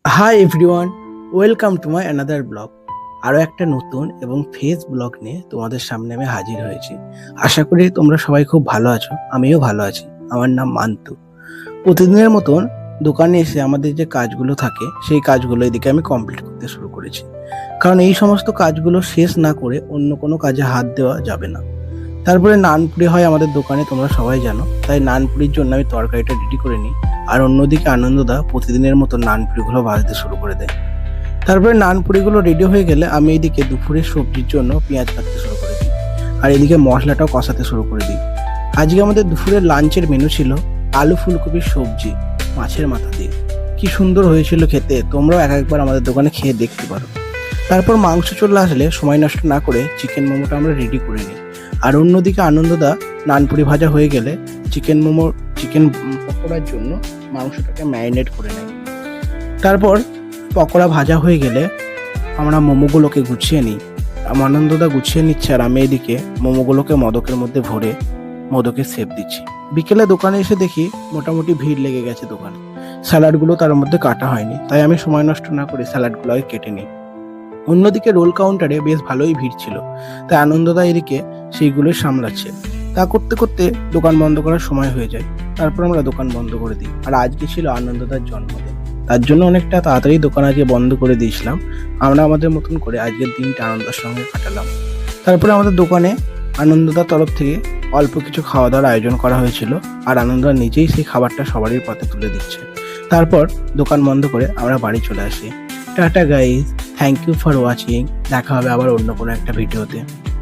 Hi everyone, welcome to my another blog. আরও একটা নতুন এবং ফ্রেশ ব্লগ নিয়ে তোমাদের সামনে আমি হাজির হয়েছি। আশা করি তোমরা সবাই খুব ভালো আছো, আমিও ভালো আছি। আমার নাম মান্তু। প্রতিদিনের মতন দোকানে এসে আমাদের যে কাজগুলো থাকে সেই কাজগুলো এদিকে আমি কমপ্লিট করতে শুরু করেছি, কারণ এই সমস্ত কাজগুলো শেষ না করে অন্য কোনো কাজে হাত দেওয়া যাবে না। তারপরে নানপুরি হয় আমাদের দোকানে, তোমরা সবাই জানো, তাই নানপুরির জন্য আমি তরকারিটা রেডি করে নিই। আর অন্যদিকে আনন্দদা প্রতিদিনের মতো নানপুরিগুলো ভাজতে শুরু করে দেয়। তারপরে নানপুরিগুলো রেডি হয়ে গেলে আমি এদিকে দুপুরের সবজির জন্য পেঁয়াজ কাটতে শুরু করে দিই, আর এদিকে মশলাটাও কষাতে শুরু করে দিই। আজকে আমাদের দুপুরের লাঞ্চের মেনু ছিল আলু ফুলকপির সবজি মাছের মাথা দিয়ে। কি সুন্দর হয়েছিল খেতে, তোমরাও একবার আমাদের দোকানে খেয়ে দেখতে পারো। তারপর মাংস চলে আসলে সময় নষ্ট না করে চিকেন মোমোটা আমরা রেডি করে নিই। আর অন্যদিকে আনন্দদা নানপুরি ভাজা হয়ে গেলে চিকেন পকোড়ার জন্য মাংসটাকে ম্যারিনেট করে নেয়। তারপর পকোড়া ভাজা হয়ে গেলে আমরা মোমোগুলোকে গুছিয়ে নিই। আনন্দদা গুছিয়ে নিচ্ছে আর আমি এদিকে মোমোগুলোকে মদকের মধ্যে ভরে মদকের শেপ দিচ্ছি। বিকেলে দোকানে এসে দেখি মোটামুটি ভিড় লেগে গেছে দোকানে। স্যালাডগুলো তার মধ্যে কাটা হয়নি, তাই আমি সময় নষ্ট না করে স্যালাডগুলোকে কেটে নিই। অন্যদিকে রোল কাউন্টারে বেশ ভালোই ভিড় ছিল, তাই আনন্দদা এদিকে সেইগুলো সামলাচ্ছে। তা করতে করতে দোকান বন্ধ করার সময় হয়ে যায়। তারপর আমরা দোকান বন্ধ করে দিই। আর আজকে ছিল আনন্দদার জন্মদিন, তার জন্য অনেকটা তাড়াতাড়ি দোকান আজকে বন্ধ করে দিয়েছিলাম। আমরা আমাদের মতন করে আজকের দিনটা আনন্দের সঙ্গে কাটালাম। তারপরে আমাদের দোকানে আনন্দদার তরফ থেকে অল্প কিছু খাওয়া দাওয়ার আয়োজন করা হয়েছিল, আর আনন্দদা নিজেই সেই খাবারটা সবারই পাতে তুলে দিচ্ছে। তারপর দোকান বন্ধ করে আমরা বাড়ি চলে আসি। Tata guys, thank you for watching. দেখা হবে আবার অন্য কোনো একটা ভিডিওতে।